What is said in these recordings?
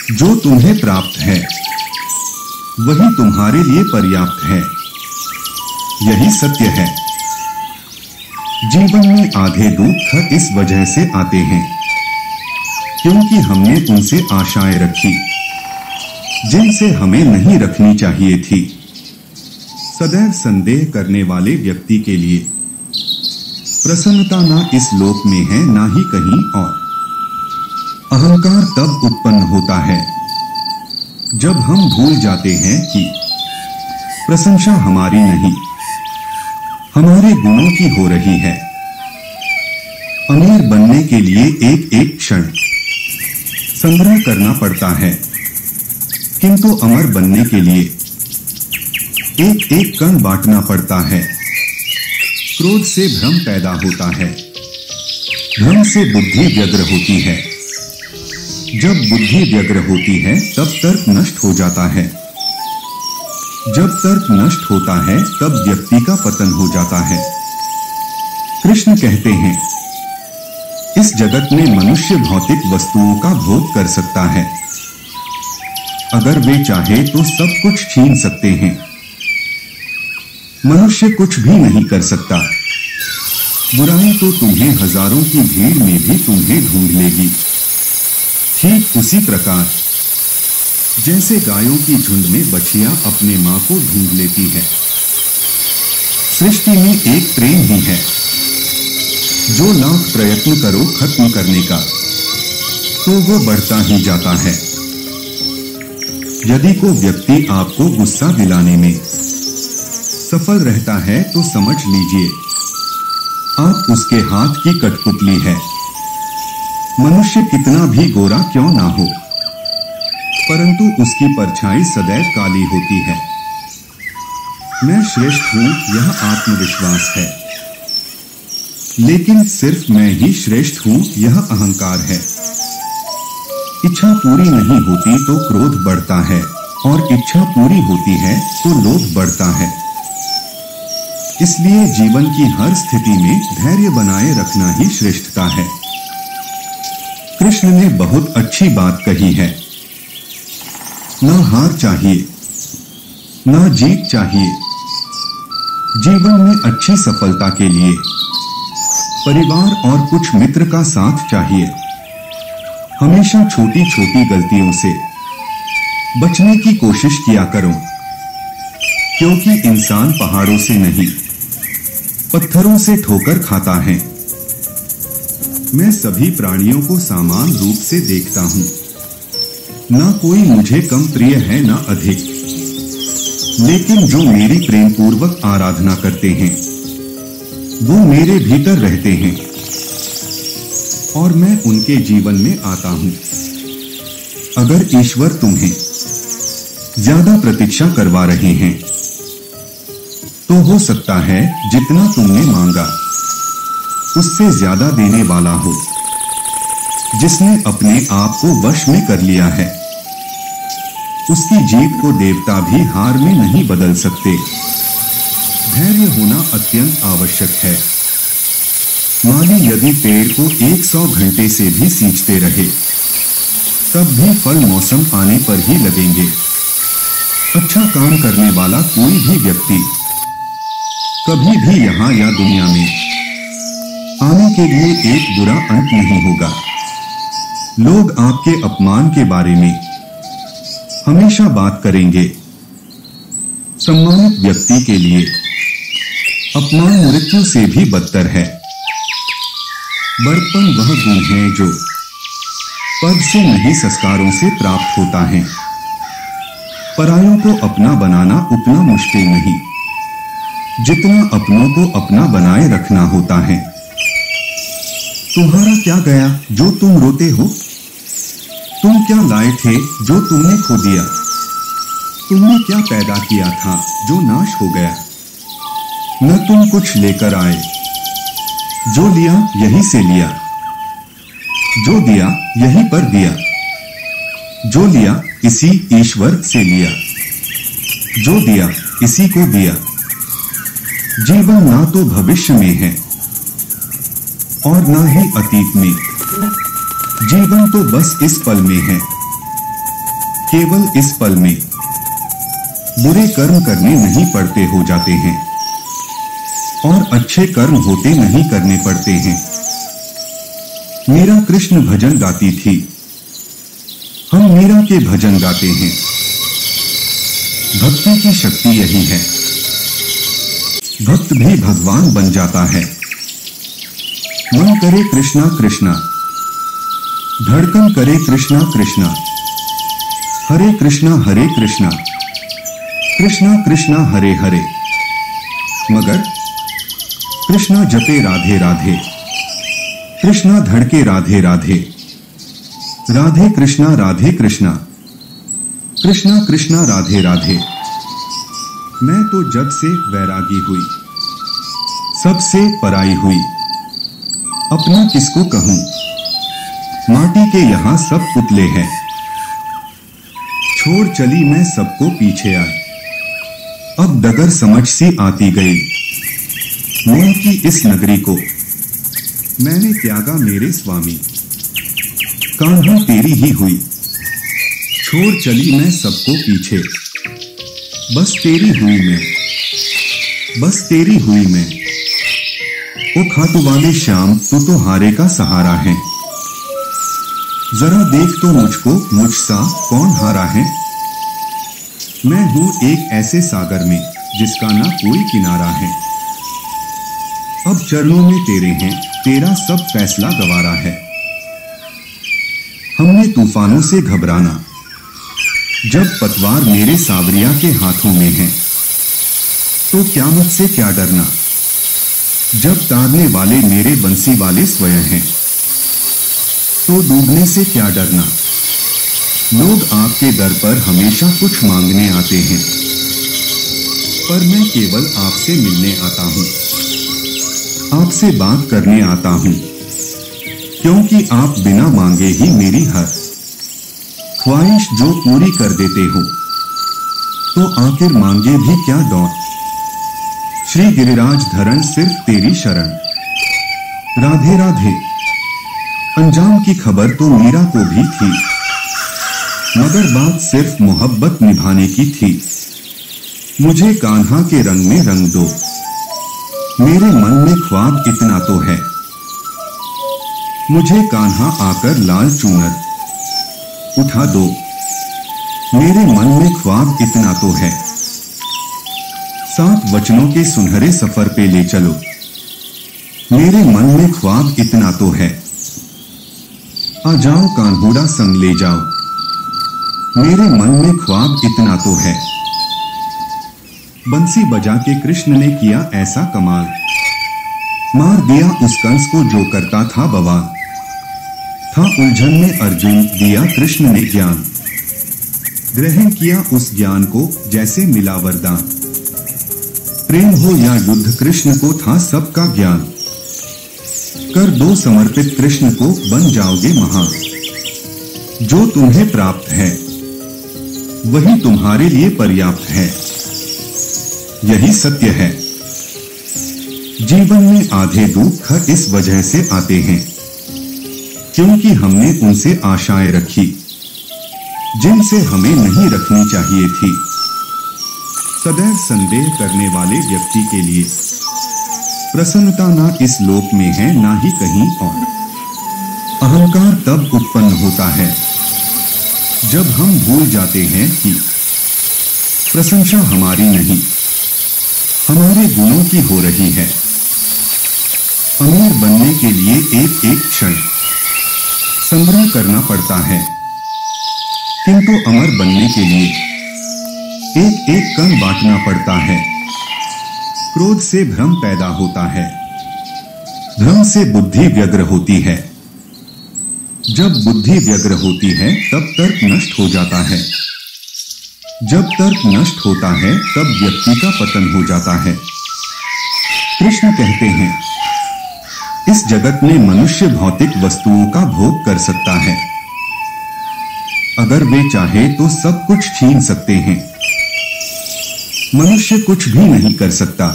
जो तुम्हें प्राप्त है वही तुम्हारे लिए पर्याप्त है, यही सत्य है। जीवन में आधे दुख इस वजह से आते हैं क्योंकि हमने उनसे आशाएं रखी जिनसे हमें नहीं रखनी चाहिए थी। सदैव संदेह करने वाले व्यक्ति के लिए प्रसन्नता ना इस लोक में है ना ही कहीं और। अहंकार तब उत्पन्न होता है जब हम भूल जाते हैं कि प्रशंसा हमारी नहीं, हमारे गुणों की हो रही है। अमीर बनने के लिए एक एक क्षण संग्रह करना पड़ता है, किंतु अमर बनने के लिए एक एक कण बांटना पड़ता है। क्रोध से भ्रम पैदा होता है, भ्रम से बुद्धि व्यग्र होती है। जब बुद्धि व्यग्र होती है तब तर्क नष्ट हो जाता है। जब तर्क नष्ट होता है तब व्यक्ति का पतन हो जाता है। कृष्ण कहते हैं, इस जगत में मनुष्य भौतिक वस्तुओं का भोग कर सकता है। अगर वे चाहे तो सब कुछ छीन सकते हैं। मनुष्य कुछ भी नहीं कर सकता। बुराई तो तुम्हें हजारों की भीड़ में भी तुम्हें ढूंढ लेगी। ठीक उसी प्रकार जैसे गायों की झुंड में बछिया अपने मां को ढूंढ लेती है। सृष्टि में एक प्रेम ही है जो लाख प्रयत्न करो खत्म करने का तो वो बढ़ता ही जाता है। यदि कोई व्यक्ति आपको गुस्सा दिलाने में सफल रहता है तो समझ लीजिए आप उसके हाथ की कठपुतली है। मनुष्य कितना भी गोरा क्यों ना हो, परंतु उसकी परछाई सदैव काली होती है। मैं श्रेष्ठ हूं यह आत्मविश्वास है, लेकिन सिर्फ मैं ही श्रेष्ठ हूं यह अहंकार है। इच्छा पूरी नहीं होती तो क्रोध बढ़ता है और इच्छा पूरी होती है तो लोभ बढ़ता है। इसलिए जीवन की हर स्थिति में धैर्य बनाए रखना ही श्रेष्ठता है। कृष्ण ने बहुत अच्छी बात कही है, ना हार चाहिए ना जीत चाहिए। जीवन में अच्छी सफलता के लिए परिवार और कुछ मित्र का साथ चाहिए। हमेशा छोटी छोटी गलतियों से बचने की कोशिश किया करो, क्योंकि इंसान पहाड़ों से नहीं पत्थरों से ठोकर खाता है। मैं सभी प्राणियों को समान रूप से देखता हूं, ना कोई मुझे कम प्रिय है ना अधिक। लेकिन जो मेरी प्रेम पूर्वक आराधना करते हैं वो मेरे भीतर रहते हैं और मैं उनके जीवन में आता हूं। अगर ईश्वर तुम्हें ज्यादा प्रतीक्षा करवा रहे हैं तो हो सकता है जितना तुमने मांगा उससे ज्यादा देने वाला हो। जिसने अपने आप को वश में कर लिया है उसकी जीत को देवता भी हार में नहीं बदल सकते। धैर्य होना अत्यंत आवश्यक है। माली यदि पेड़ को 100 घंटे से भी सींचते रहे तब भी फल मौसम आने पर ही लगेंगे। अच्छा काम करने वाला कोई भी व्यक्ति कभी भी यहाँ या दुनिया में आने के लिए एक बुरा अंत नहीं होगा। लोग आपके अपमान के बारे में हमेशा बात करेंगे। सम्मानित व्यक्ति के लिए अपमान मृत्यु से भी बदतर है। बड़पन वह गुण है जो पद से नहीं संस्कारों से प्राप्त होता है। परायों को अपना बनाना उतना मुश्किल नहीं जितना अपनों को अपना बनाए रखना होता है। तुम्हारा क्या गया जो तुम रोते हो? तुम क्या लाए थे जो तुमने खो दिया? तुमने क्या पैदा किया था जो नाश हो गया? न तुम कुछ लेकर आए, जो लिया यहीं से लिया, जो दिया यहीं पर दिया, जो लिया इसी ईश्वर से लिया, जो दिया इसी को दिया। जीवन ना तो भविष्य में है और ना ही अतीत में। जीवन तो बस इस पल में है। केवल इस पल में बुरे कर्म करने नहीं पड़ते हो जाते हैं और अच्छे कर्म होते नहीं करने पड़ते हैं। मीरा कृष्ण भजन गाती थी। हम मीरा के भजन गाते हैं। भक्ति की शक्ति यही है। भक्त भी भगवान बन जाता है। मन करे कृष्णा कृष्णा, धड़कन करे कृष्णा कृष्णा, हरे कृष्णा कृष्णा कृष्णा हरे हरे, मगर कृष्णा जपे राधे राधे, कृष्णा धड़के राधे राधे, राधे कृष्णा कृष्णा कृष्णा राधे राधे। मैं तो जब से वैरागी हुई, सबसे पराई हुई, अपना किसको कहूं, माटी के यहां सब पुतले हैं। छोड़ चली मैं सबको पीछे आई, अब डगर समझ सी आती गई। मोह की इस नगरी को मैंने त्यागा मेरे स्वामी, कान्हा तेरी ही हुई। छोड़ चली मैं सबको पीछे, बस तेरी हुई मैं, बस तेरी हुई मैं। ओ खाटू वाले श्याम, तू तो हारे का सहारा है। जरा देख तो मुझको, मुझसा कौन हारा है। मैं हूं एक ऐसे सागर में जिसका ना कोई किनारा है। अब चरणों में तेरे हैं, तेरा सब फैसला गवारा है। हमने तूफानों से घबराना, जब पतवार मेरे सावरिया के हाथों में है। तो क़यामत से क्या डरना, जब तारने वाले मेरे बंसी वाले स्वयं हैं। तो डूबने से क्या डरना, लोग आपके दर पर हमेशा कुछ मांगने आते हैं, पर मैं केवल आपसे मिलने आता हूं, आपसे बात करने आता हूं, क्योंकि आप बिना मांगे ही मेरी हर ख्वाहिश जो पूरी कर देते हो। तो आखिर मांगे भी क्या दौर, श्री गिरिराज धरण सिर्फ तेरी शरण। राधे राधे। अंजाम की खबर तो मीरा को भी थी, मगर बात सिर्फ मोहब्बत निभाने की थी। मुझे कान्हा के रंग में रंग दो, मेरे मन में ख्वाब इतना तो है। मुझे कान्हा आकर लाल चूनर उठा दो, मेरे मन में ख्वाब इतना तो है। 7 वचनों के सुनहरे सफर पे ले चलो, मेरे मन में ख्वाब इतना तो है। आ जाओ कान्होड़ा संग ले जाओ, मेरे मन में ख्वाब इतना तो है। बंसी बजा के कृष्ण ने किया ऐसा कमाल, मार दिया उस कंस को जो करता था बवाल। था उलझन में अर्जुन, दिया कृष्ण ने ज्ञान, ग्रहण किया उस ज्ञान को जैसे मिला वरदान। प्रेम हो या युद्ध कृष्ण को था सबका ज्ञान, कर दो समर्पित कृष्ण को बन जाओगे महान। जो तुम्हें प्राप्त है वही तुम्हारे लिए पर्याप्त है, यही सत्य है। जीवन में आधे दुख इस वजह से आते हैं क्योंकि हमने उनसे आशाएं रखी जिनसे हमें नहीं रखनी चाहिए थी। सदैव संदेह करने वाले व्यक्ति के लिए प्रसन्नता ना इस लोक में है ना ही कहीं और। अहंकार तब उत्पन्न होता है जब हम भूल जाते हैं कि प्रशंसा हमारी नहीं, हमारे गुणों की हो रही है। अमीर बनने के लिए एक एक क्षण संग्रह करना पड़ता है, किंतु अमर बनने के लिए एक एक कण बांटना पड़ता है। क्रोध से भ्रम पैदा होता है, भ्रम से बुद्धि व्यग्र होती है। जब बुद्धि व्यग्र होती है तब तर्क नष्ट हो जाता है, जब तर्क नष्ट होता है तब व्यक्ति का पतन हो जाता है। कृष्ण कहते हैं, इस जगत में मनुष्य भौतिक वस्तुओं का भोग कर सकता है, अगर वे चाहे तो सब कुछ छीन सकते हैं। मनुष्य कुछ भी नहीं कर सकता।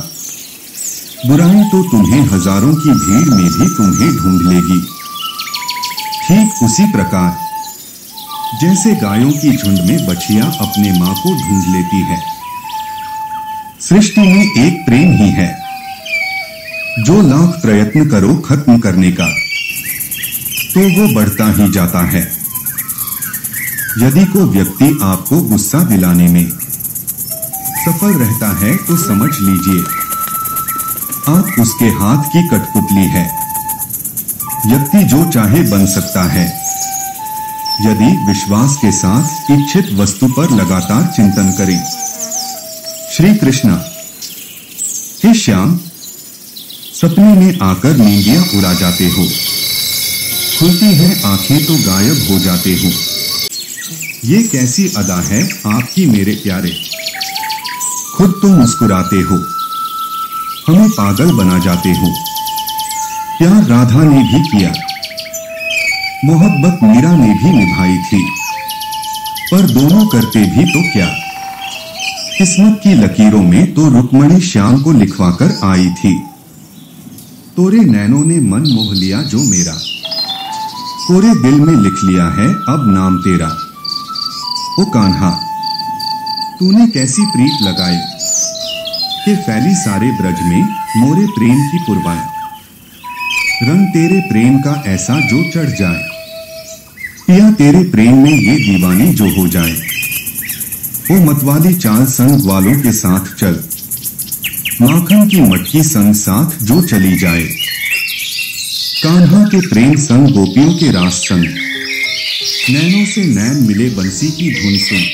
बुराई तो तुम्हें हजारों की भीड़ में भी तुम्हें ढूंढ लेगी। ठीक उसी प्रकार जैसे गायों की झुंड में बछिया अपने मां को ढूंढ लेती है। सृष्टि में एक प्रेम ही है जो लाख प्रयत्न करो खत्म करने का तो वो बढ़ता ही जाता है। यदि कोई व्यक्ति आपको गुस्सा दिलाने में सफल रहता है तो समझ लीजिए आप उसके हाथ की कठपुतली है। व्यक्ति जो चाहे बन सकता है यदि विश्वास के साथ इच्छित वस्तु पर लगातार चिंतन करें। श्री कृष्ण। हे श्याम, सपने में आकर नींदियां उड़ा जाते हो, खुलती है आंखें तो गायब हो जाते हो। ये कैसी अदा है आपकी मेरे प्यारे, खुद तो मुस्कुराते हो, हमें पागल बना जाते हो। प्यार राधा ने भी किया, मोहब्बत मीरा ने भी निभाई थी, पर दोनों करते भी तो क्या। किस्मत की लकीरों में तो रुक्मणी श्याम को लिखवाकर आई थी। तोरे नैनों ने मन मोह लिया जो मेरा, कोरे दिल में लिख लिया है अब नाम तेरा। ओ कान्हा, तूने कैसी प्रीत लगाई कि फैली सारे ब्रज में मोरे प्रेम की पुरवाएं। रंग तेरे प्रेम का ऐसा जो चढ़ जाए, पिया तेरे प्रेम में ये दीवानी जो हो जाए। ओ मतवाली चाल संग वालों के साथ चल, माखन की मटकी संग साथ जो चली जाए। कान्हा के प्रेम संग गोपियों के रास संग, नैनों से नैन मिले बंसी की धुन सुन।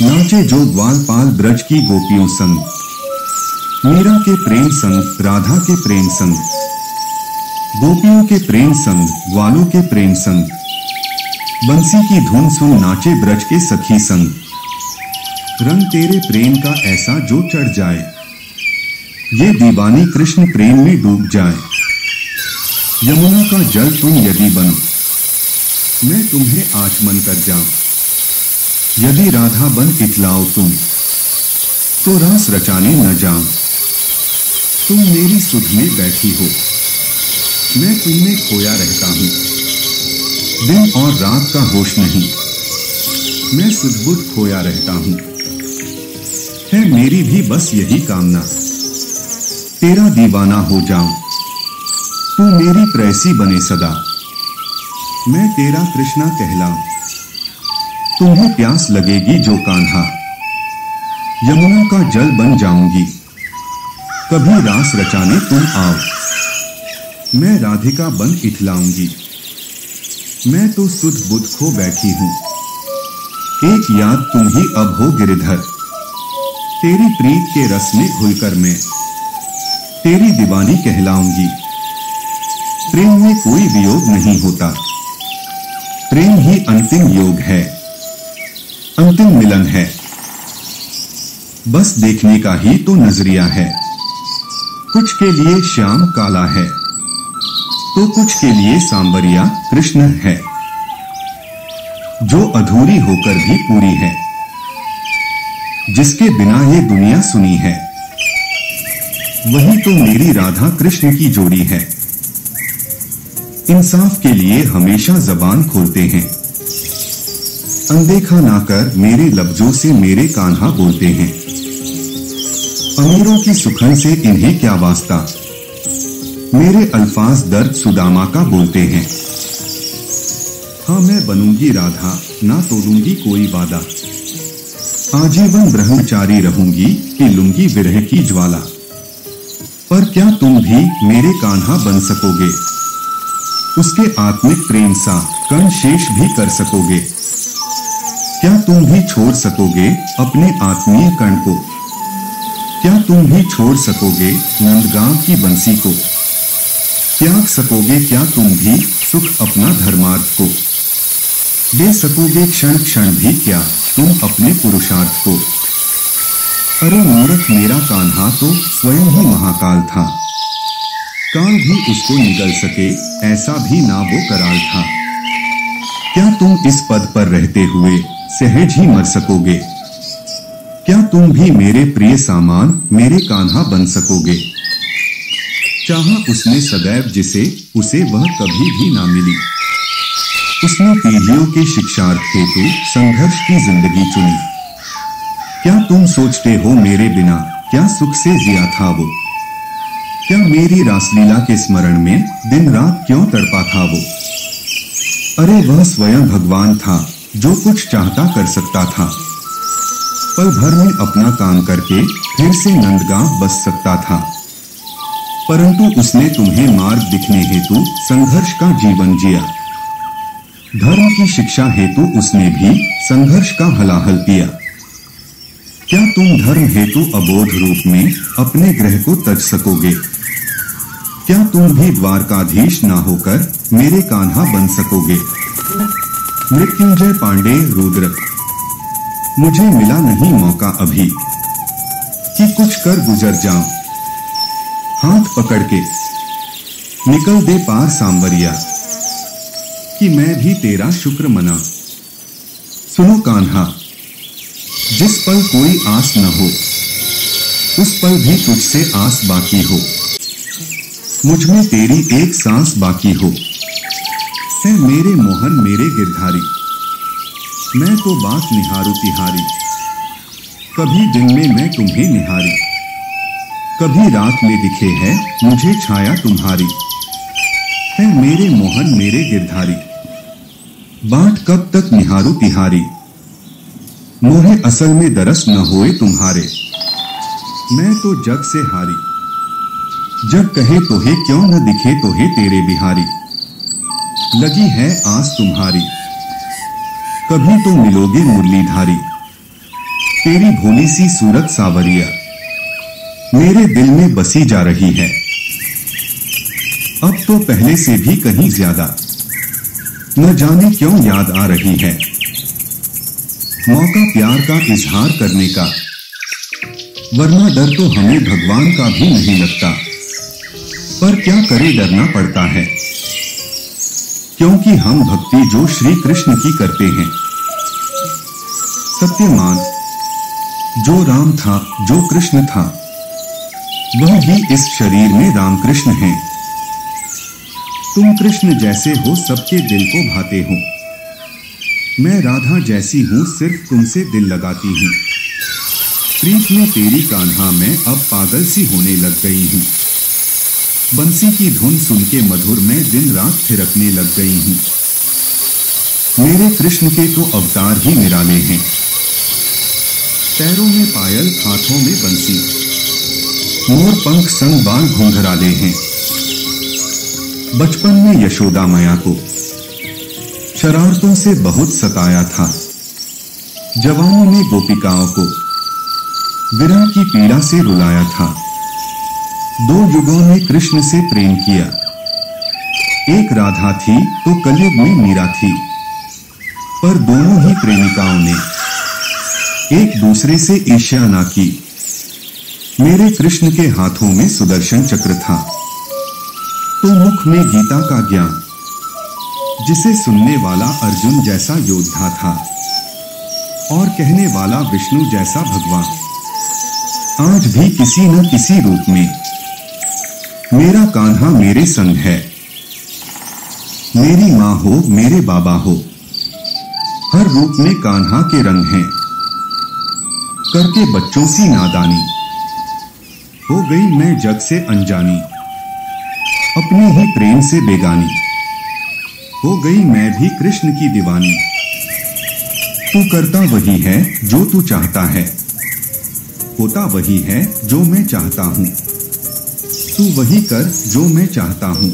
नाचे जो ग्वालपाल ब्रज की गोपियों संग, मीरा के प्रेम संग राधा के प्रेम संग, गोपियों के प्रेम संग ग्वालों के प्रेम संग। बंसी की धुन सुन नाचे ब्रज के सखी संग, रंग तेरे प्रेम का ऐसा जो चढ़ जाए। ये दीवानी कृष्ण प्रेम में डूब जाए। यमुना का जल तुम यदि बनो, मैं तुम्हें आचमन कर जाऊं। यदि राधा बन इतलाओ तुम, तो रास रचाने न जाऊं। तुम मेरी सुध में बैठी हो, मैं तुममें खोया रहता हूं। दिन और रात का होश नहीं, मैं सुध-बुध खोया रहता हूं। है मेरी भी बस यही कामना, तेरा दीवाना हो जाऊं। तू मेरी प्रेयसी बने सदा, मैं तेरा कृष्णा कहलाऊं। तुम्हें प्यास लगेगी जो कान्हा, यमुना का जल बन जाऊंगी। कभी रास रचाने तुम आओ, मैं राधिका बन इठलाऊंगी। मैं तो सुध बुध खो बैठी हूं, एक याद तुम ही अब हो गिरधर। तेरी प्रीत के रस में घुलकर मैं तेरी दीवानी कहलाऊंगी। प्रेम में कोई वियोग नहीं होता, प्रेम ही अंतिम योग है, अंतिम मिलन है। बस देखने का ही तो नजरिया है। कुछ के लिए श्याम काला है, तो कुछ के लिए सांवरिया कृष्ण है। जो अधूरी होकर भी पूरी है, जिसके बिना ये दुनिया सुनी है, वही तो मेरी राधा कृष्ण की जोड़ी है। इंसाफ के लिए हमेशा जबान खोलते हैं, अनदेखा ना कर मेरे लफ्जों से मेरे कान्हा बोलते हैं। अमीरों की सुखन से इन्हें क्या वास्ता, मेरे अल्फाज दर्द सुदामा का बोलते हैं। हाँ मैं बनूंगी राधा, ना तोड़ूंगी कोई वादा। आजीवन ब्रह्मचारी रहूंगी, पी लूंगी विरह की ज्वाला। पर क्या तुम भी मेरे कान्हा बन सकोगे, उसके आत्मिक प्रेम सा कण शेष भी कर सकोगे? क्या तुम भी छोड़ सकोगे अपने आत्मीय कण को? क्या तुम भी छोड़ सकोगे नंदगांव की बंसी को? त्याग सकोगे क्या तुम भी सुख अपना धर्मार्थ को? दे सकोगे क्षण क्षण भी क्या तुम अपने पुरुषार्थ को? अरे मूर्ख, मेरा कान्हा तो स्वयं ही महाकाल था, काल भी उसको निगल सके ऐसा भी ना वो कराल था। क्या तुम इस पद पर रहते हुए सहज ही मर सकोगे? क्या तुम भी मेरे प्रिय सामान मेरे कान्हा बन सकोगे? चाहा उसने सदैव जिसे, उसे वह कभी भी ना मिली। उसने पीढ़ियों के शिक्षार्थ हेतु संघर्ष की जिंदगी चुनी। क्या तुम सोचते हो मेरे बिना क्या सुख से जिया था वो? क्या मेरी रासलीला के स्मरण में दिन रात क्यों तड़पा था वो? अरे वह स्वयं भगवान था जो कुछ चाहता कर सकता था। पल भर में अपना काम करके फिर से नंदगांव बस सकता था, परंतु उसने तुम्हें मार्ग दिखने हेतु संघर्ष का जीवन जिया। धर्म की शिक्षा हेतु उसने भी संघर्ष का हलाहल पिया। क्या तुम धर्म हेतु अबोध रूप में अपने ग्रह को तज सकोगे? क्या तुम भी द्वारकाधीश ना होकर मेरे कान्हा बन सकोगे? मृत्युंजय पांडे रुद्र। मुझे मिला नहीं मौका अभी कि कुछ कर गुजर जाऊं। हाथ पकड़ के निकल दे पार सांवरिया कि मैं भी तेरा शुक्र मना। सुनो कान्हा, जिस पल कोई आस न हो उस पल भी तुझसे आस बाकी हो। मुझ में तेरी एक सांस बाकी हो। है मेरे मोहन मेरे गिरधारी, मैं तो बात निहारू तिहारी। कभी दिन में मैं तुम्हें निहारी, कभी रात में दिखे है मुझे छाया तुम्हारी। है मेरे मोहन मेरे गिरधारी, बाट कब तक निहारू तिहारी। मोहे असल में दरस न होए तुम्हारे, मैं तो जग से हारी। जग कहे तोहे क्यों न दिखे तोहे तेरे बिहारी। लगी है आस तुम्हारी, कभी तो मिलोगे मुरलीधारी। तेरी भोली सी सूरत सावरिया मेरे दिल में बसी जा रही है, अब तो पहले से भी कहीं ज्यादा। न जाने क्यों याद आ रही है, मौका प्यार का इजहार करने का, वरना डर तो हमें भगवान का भी नहीं लगता। पर क्या करे डरना पड़ता है, क्योंकि हम भक्ति जो श्री कृष्ण की करते हैं। सत्यमान जो राम था जो कृष्ण था, वह भी इस शरीर में रामकृष्ण हैं। तुम कृष्ण जैसे हो सबके दिल को भाते हो, मैं राधा जैसी हूं सिर्फ तुमसे दिल लगाती हूं। प्रीत में तेरी कान्हा मैं अब पागल सी होने लग गई हूं। बंसी की धुन सुन के मधुर में दिन रात थिरकने लग गई हूं। मेरे कृष्ण के तो अवतार ही निराले हैं, पैरों में पायल हाथों में बंसी, मोर पंख संग बाल घुंघराले हैं। बचपन में यशोदा मैया को शरारतों से बहुत सताया था, जवानी में गोपिकाओं को विरह की पीड़ा से रुलाया था। दो युगों ने कृष्ण से प्रेम किया, एक राधा थी तो कलयुग में मीरा थी, पर दोनों ही प्रेमिकाओं ने एक दूसरे से ईर्ष्या ना की। मेरे कृष्ण के हाथों में सुदर्शन चक्र था, तो मुख में गीता का ज्ञान, जिसे सुनने वाला अर्जुन जैसा योद्धा था और कहने वाला विष्णु जैसा भगवान। आज भी किसी न किसी रूप में मेरा कान्हा मेरे संग है। मेरी माँ हो मेरे बाबा हो, हर रूप में कान्हा के रंग हैं। करके बच्चों सी नादानी हो गई मैं जग से अनजानी, अपने ही प्रेम से बेगानी हो गई मैं भी कृष्ण की दीवानी। तू करता वही है जो तू चाहता है, होता वही है जो मैं चाहता हूं। तू वही कर जो मैं चाहता हूं,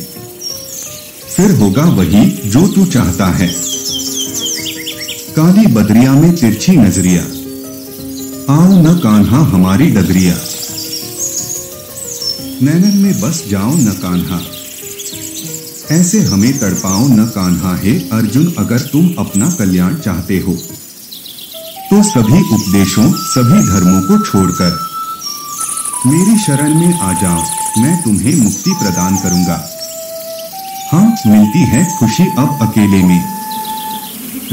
फिर होगा वही जो तू चाहता है। काली बदरिया में तिरछी नजरिया, आओ न कान्हा हमारी डगरिया। नैनन में बस जाओ न कान्हा, ऐसे हमें तड़पाओ न कान्हा। हे अर्जुन, अगर तुम अपना कल्याण चाहते हो तो सभी उपदेशों सभी धर्मों को छोड़कर मेरी शरण में आ जाओ, मैं तुम्हें मुक्ति प्रदान करूंगा। हाँ, मिलती है खुशी अब अकेले में,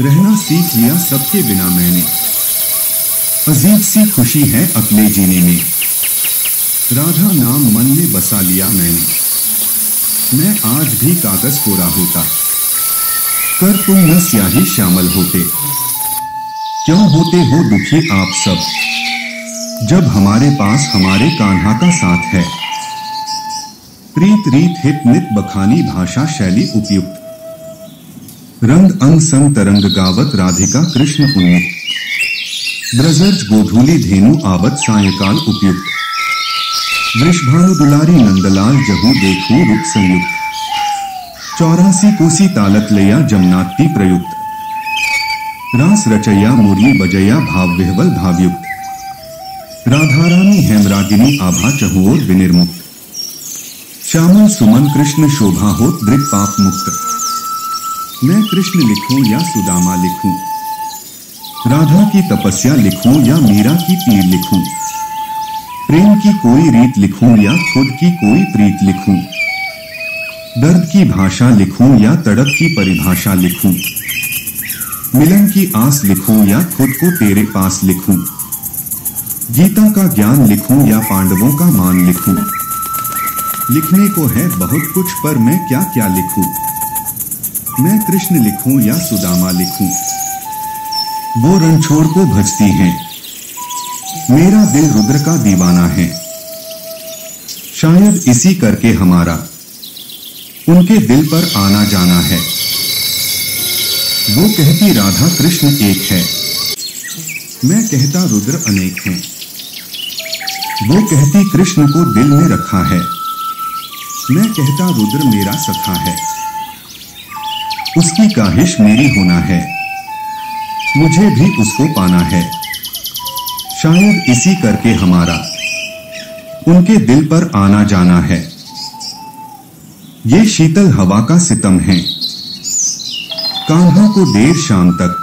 रहना सीख लिया सबके बिना मैंने। अजीब सी खुशी है अकेले जीने में, राधा नाम मन में बसा लिया मैंने। मैं आज भी कागज कोरा होता, कर तुम न स्याही श्यामल होते। क्यों होते हो दुखी आप सब, जब हमारे पास हमारे कान्हा का साथ है। प्रीत रीत हित नित बखानी भाषा शैली उपयुक्त, रंग अंग संग तरंग गावत राधिका कृष्ण उन्मुक्त। ब्रजर्ज गोधूली धेनु आवत सायकाल उपयुक्त, वृषभानु दुलारी नंदलाल जहू देखू रूप संयुक्त। 84 कोसी तालत लया जमनाति प्रयुक्त, रास रचैया मुरली बजैया भाव विह्वल भावयुक्त। राधारानी हेमरागिनी आभा चहुओर विनिर्मुक्त, श्यामल सुमन कृष्ण शोभा हो दृग पाप मुक्त। मैं कृष्ण लिखूं या सुदामा लिखूं, राधा की तपस्या लिखूं या मीरा की पीर लिखूं। प्रेम की कोई रीत लिखूं या खुद की कोई प्रीत लिखूं। दर्द की भाषा लिखूं या तड़प की परिभाषा लिखूं। मिलन की आस लिखूं या खुद को तेरे पास लिखूं। गीता का ज्ञान लिखूं या पांडवों का मान लिखूं। लिखने को है बहुत कुछ पर मैं क्या क्या लिखूं। मैं कृष्ण लिखूं या सुदामा लिखूं। वो रणछोड़ को भजती हैं, मेरा दिल रुद्र का दीवाना है। शायद इसी करके हमारा उनके दिल पर आना जाना है। वो कहती राधा कृष्ण एक है, मैं कहता रुद्र अनेक हैं। वो कहती कृष्ण को दिल में रखा है, मैं कहता रुद्र मेरा सखा है। उसकी काहिश मेरी होना है, मुझे भी उसको पाना है। शायद इसी करके हमारा उनके दिल पर आना जाना है। ये शीतल हवा का सितम है, कान्हा को देर शाम तक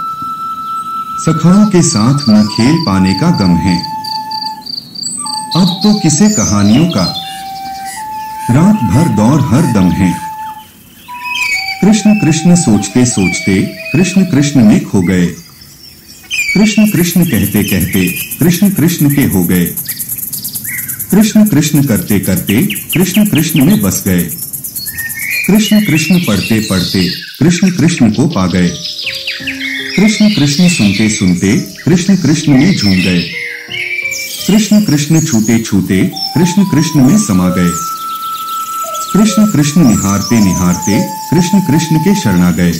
सखाओं के साथ न खेल पाने का गम है। अब तो किसे कहानियों का रात भर दौर हर दम है। कृष्ण कृष्ण सोचते सोचते कृष्ण कृष्ण में खो गए। कृष्ण कृष्ण कहते कहते कृष्ण कृष्ण के हो गए। कृष्ण कृष्ण करते करते कृष्ण कृष्ण में बस गए। कृष्ण कृष्ण पढ़ते पढ़ते कृष्ण कृष्ण को पा गए। कृष्ण कृष्ण सुनते सुनते कृष्ण कृष्ण में झूम गए। कृष्ण कृष्ण छूते छूते कृष्ण कृष्ण में समा गए। कृष्ण कृष्ण निहारते निहारते कृष्ण कृष्ण के शरणा गए।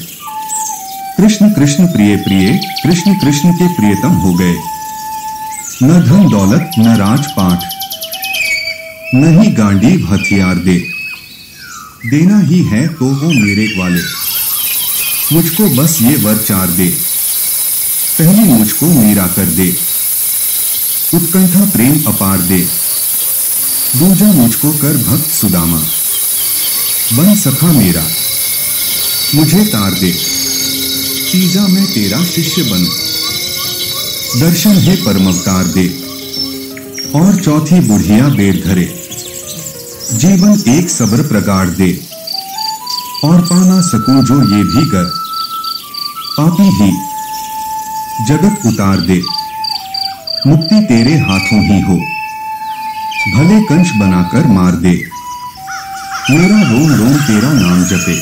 कृष्ण कृष्ण प्रिय प्रिय कृष्ण कृष्ण के प्रियतम हो गए। न धन दौलत न राजपाट, न ही गांडीव हथियार दे। देना ही है तो वो मेरे वाले, मुझको बस ये वर चार दे। पहले मुझको मीरा कर दे, उत्कंठा प्रेम अपार दे। दूजा मुझको कर भक्त सुदामा, बन सखा मेरा मुझे तार दे। तीजा मैं तेरा शिष्य बन, दर्शन है परमवतार दे। और चौथी बुढ़िया बेर घरे, जीवन एक सब्र प्रगाढ़ दे। और पाना सकूं जो ये भी गर, पापी ही जगत उतार दे। मुक्ति तेरे हाथों ही हो, भले कंश बनाकर मार दे। मेरा रोम रोम तेरा नाम जपे,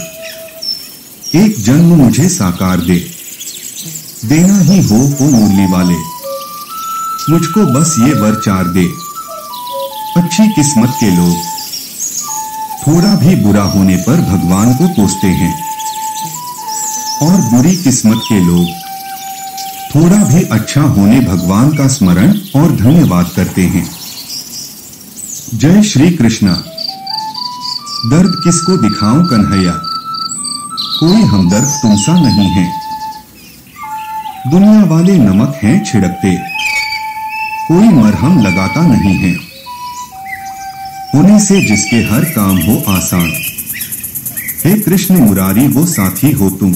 एक जन्म मुझे साकार दे। देना ही हो वो मुरली वाले, मुझको बस ये वर चार दे। अच्छी किस्मत के लोग थोड़ा भी बुरा होने पर भगवान को कोसते हैं, और बुरी किस्मत के लोग थोड़ा भी अच्छा होने भगवान का स्मरण और धन्यवाद करते हैं। जय श्री कृष्णा। दर्द किसको दिखाऊं कन्हैया, कोई हमदर्द तुमसा नहीं है। दुनिया वाले नमक हैं छिड़कते, कोई मरहम लगाता नहीं है। होने से जिसके हर काम हो आसान, हे कृष्ण मुरारी वो साथी हो तुम।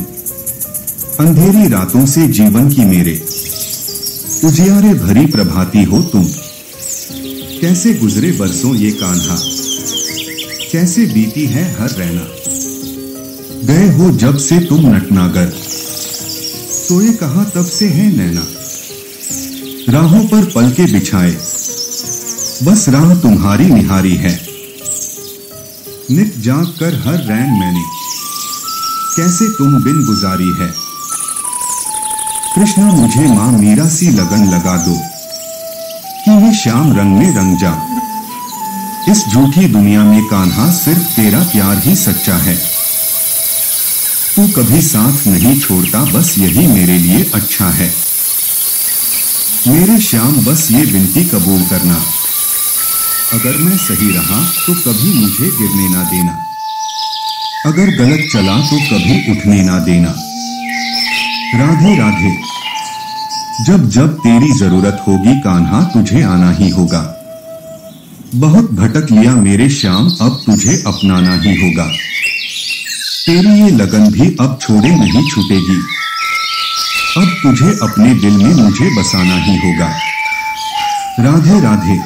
अंधेरी रातों से जीवन की मेरे, उजियारे भरी प्रभाती हो तुम। कैसे गुजरे बरसों ये कान्हा, कैसे बीती है हर रहना। गए हो जब से तुम नटनागर, सोए कहां तब से है नैना। राहों पर पल के बिछाए, बस राह तुम्हारी निहारी है। नित जाग कर हर रैन मैंने, कैसे तुम बिन गुजारी है। कृष्णा मुझे मां मीरा सी लगन लगा दो कि ये श्याम रंग में रंग जा। इस झूठी दुनिया में कान्हा सिर्फ तेरा प्यार ही सच्चा है। तू कभी साथ नहीं छोड़ता, बस यही मेरे लिए अच्छा है। मेरे श्याम बस ये विनती कबूल करना, अगर मैं सही रहा तो कभी मुझे गिरने ना देना, अगर गलत चला तो कभी उठने ना देना। राधे राधे। जब जब तेरी जरूरत होगी कान्हा तुझे आना ही होगा। बहुत भटक लिया मेरे श्याम, अब तुझे अपनाना ही होगा। तेरी ये लगन भी अब छोड़े नहीं छूटेगी, अब तुझे अपने दिल में मुझे बसाना ही होगा। राधे राधे।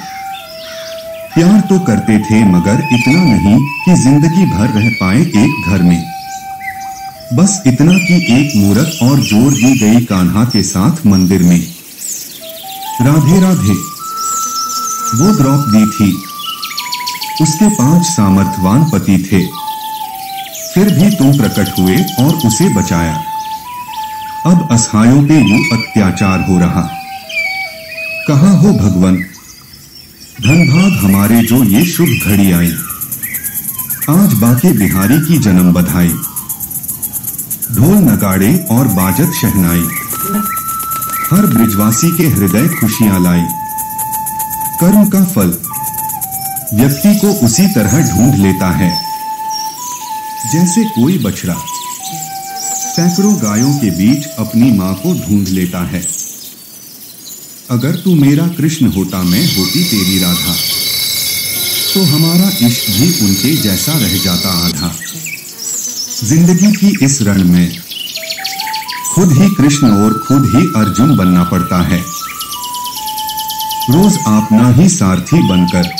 प्यार तो करते थे मगर इतना नहीं कि जिंदगी भर रह पाए एक घर में। बस इतना कि एक मूरत और जोड़ दी गई कान्हा के साथ मंदिर में। राधे राधे। वो द्रौपदी थी, उसके 5 सामर्थवान पति थे, फिर भी तुम प्रकट हुए और उसे बचाया। अब असहायों पे यूं अत्याचार हो रहा। कहां हो भगवन, धनभाग हमारे जो ये शुभ घड़ी आई। आज बाके बिहारी की जन्म बधाई, ढोल नगाड़े और बाजत शहनाई, हर ब्रिजवासी के हृदय खुशियां लाई। कर्म का फल व्यक्ति को उसी तरह ढूंढ लेता है जैसे कोई बछड़ा सैकड़ों गायों के बीच अपनी मां को ढूंढ लेता है। अगर तू मेरा कृष्ण होता, मैं होती तेरी राधा, तो हमारा इश्क भी उनके जैसा रह जाता आधा। जिंदगी की इस रण में खुद ही कृष्ण और खुद ही अर्जुन बनना पड़ता है। रोज अपना ही सारथी बनकर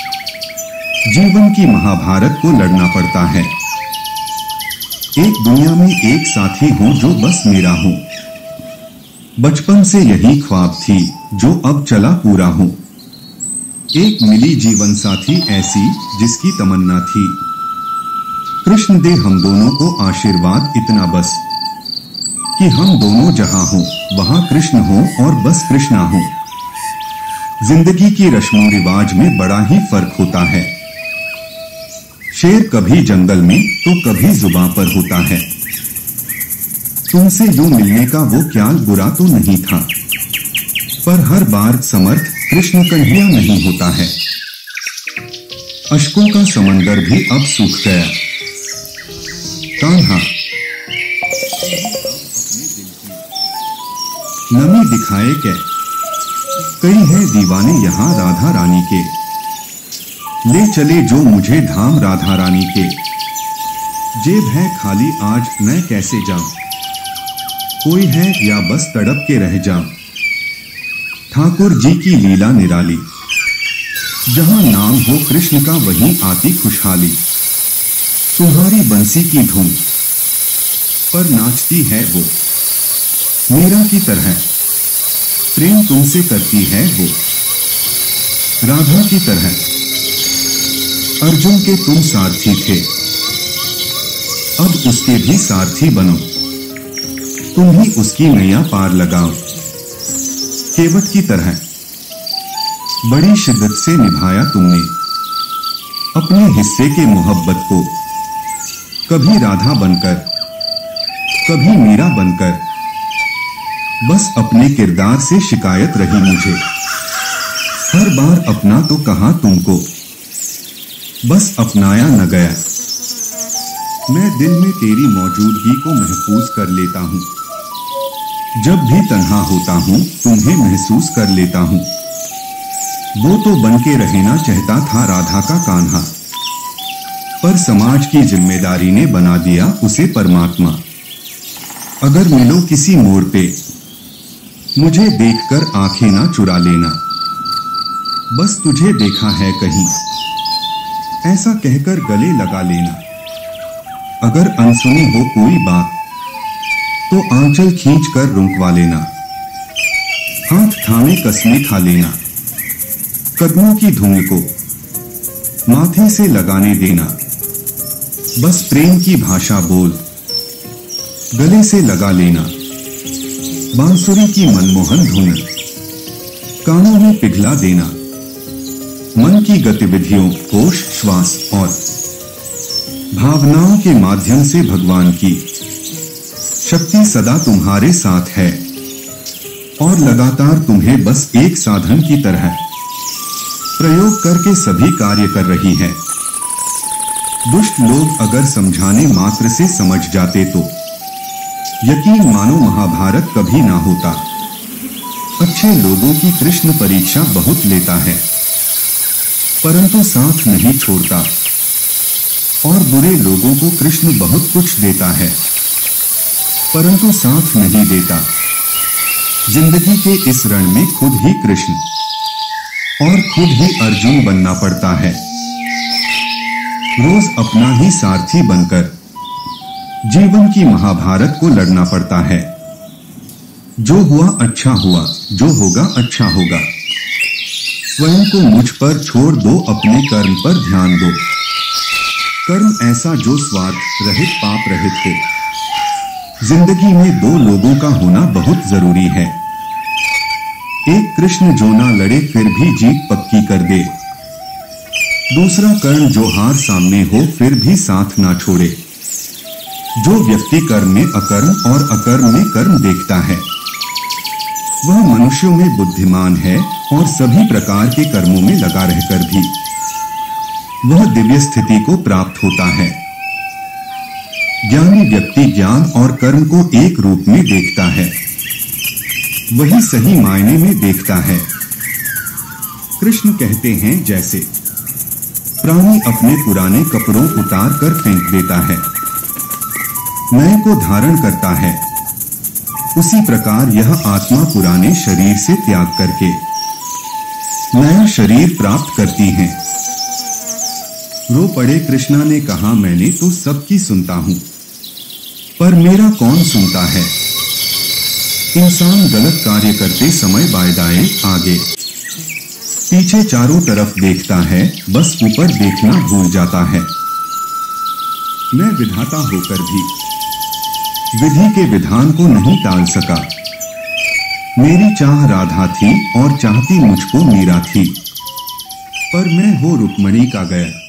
जीवन की महाभारत को लड़ना पड़ता है। एक दुनिया में एक साथी हूं जो बस मेरा हूं, बचपन से यही ख्वाब थी जो अब चला पूरा हूं। एक मिली जीवन साथी ऐसी जिसकी तमन्ना थी, कृष्ण दे हम दोनों को आशीर्वाद इतना बस कि हम दोनों जहां हो वहां कृष्ण हो और बस कृष्णा हो। जिंदगी की रस्मों रिवाज में बड़ा ही फर्क होता है। शेर कभी जंगल में तो कभी जुबां पर होता है। तुमसे यूं मिलने का वो ख्याल बुरा तो नहीं था, पर हर बार समर्थ कृष्ण कन्हैया नहीं होता है। अश्कों का समंदर भी अब सूख गया। कान्हा नमी दिखाए क्या, कई है दीवाने यहां राधा रानी के, ले चले जो मुझे धाम राधा रानी के। जेब है खाली आज मैं कैसे जाऊं, कोई है या बस तड़प के रह जाऊं। ठाकुर जी की लीला निराली, जहां नाम हो कृष्ण का वहीं आती खुशहाली। तुम्हारी बंसी की धुन पर नाचती है वो, मीरा की तरह प्रेम तुमसे करती है वो। राधा की तरह अर्जुन के तुम सारथी थे, अब उसके भी सारथी बनो। तुम ही उसकी नैया पार लगाओ। केवट की तरह बड़ी शिद्दत से निभाया तुमने अपने हिस्से के मोहब्बत को, कभी राधा बनकर कभी मीरा बनकर। बस अपने किरदार से शिकायत रही मुझे, हर बार अपना तो कहा तुमको, बस अपनाया न गया। मैं दिल में तेरी मौजूदगी को महफूज कर लेता हूं, जब भी तन्हा होता हूं तुम्हें महसूस कर लेता हूं। वो तो बनके रहना चाहता था राधा का कान्हा, पर समाज की जिम्मेदारी ने बना दिया उसे परमात्मा। अगर मिलो किसी मोड़ पे मुझे देखकर आंखें ना चुरा लेना, बस तुझे देखा है कहीं ऐसा कहकर गले लगा लेना। अगर अनसुनी हो कोई बात तो आंचल खींचकर रुकवा लेना, हाथ थामे कसमें खा लेना। कदमों की धुन को माथे से लगाने देना, बस प्रेम की भाषा बोल गले से लगा लेना। बांसुरी की मनमोहन धुन कानों में पिघला देना। मन की गतिविधियों, होश, श्वास और भावनाओं के माध्यम से भगवान की शक्ति सदा तुम्हारे साथ है और लगातार तुम्हें बस एक साधन की तरह प्रयोग करके सभी कार्य कर रही है। दुष्ट लोग अगर समझाने मात्र से समझ जाते तो यकीन मानो महाभारत कभी ना होता। अच्छे लोगों की कृष्ण परीक्षा बहुत लेता है परंतु साथ नहीं छोड़ता और बुरे लोगों को कृष्ण बहुत कुछ देता है परंतु साथ नहीं देता। जिंदगी के इस रण में खुद ही कृष्ण और खुद ही अर्जुन बनना पड़ता है। रोज अपना ही सारथी बनकर जीवन की महाभारत को लड़ना पड़ता है। जो हुआ अच्छा हुआ, जो होगा अच्छा होगा। स्वयं को मुझ पर छोड़ दो, अपने कर्म पर ध्यान दो। कर्म ऐसा जो स्वार्थ रहित, पाप रहित हो। जिंदगी में दो लोगों का होना बहुत जरूरी है। एक कृष्ण जो ना लड़े फिर भी जीत पक्की कर दे। दूसरा कर्ण जो हार सामने हो फिर भी साथ ना छोड़े। जो व्यक्ति कर्म में अकर्म और अकर्म में कर्म देखता है वह मनुष्यों में बुद्धिमान है और सभी प्रकार के कर्मों में लगा रहकर भी वह दिव्य स्थिति को प्राप्त होता है। ज्ञानी व्यक्ति ज्ञान और कर्म को एक रूप में देखता है, वही सही मायने में देखता है। कृष्ण कहते हैं जैसे प्राणी अपने पुराने कपड़ों उतार कर फेंक देता है, नए को धारण करता है, उसी प्रकार यह आत्मा पुराने शरीर से त्याग करके नया शरीर प्राप्त करती है। रो पड़े कृष्णा ने कहा, मैंने तो सबकी सुनता हूं पर मेरा कौन सुनता है। इंसान गलत कार्य करते समय बाएं आगे पीछे चारों तरफ देखता है, बस ऊपर देखना भूल जाता है। मैं विधाता होकर भी विधि के विधान को नहीं टाल सका। मेरी चाह राधा थी और चाहती मुझको मीरा थी, पर मैं हो रुक्मणी का गया।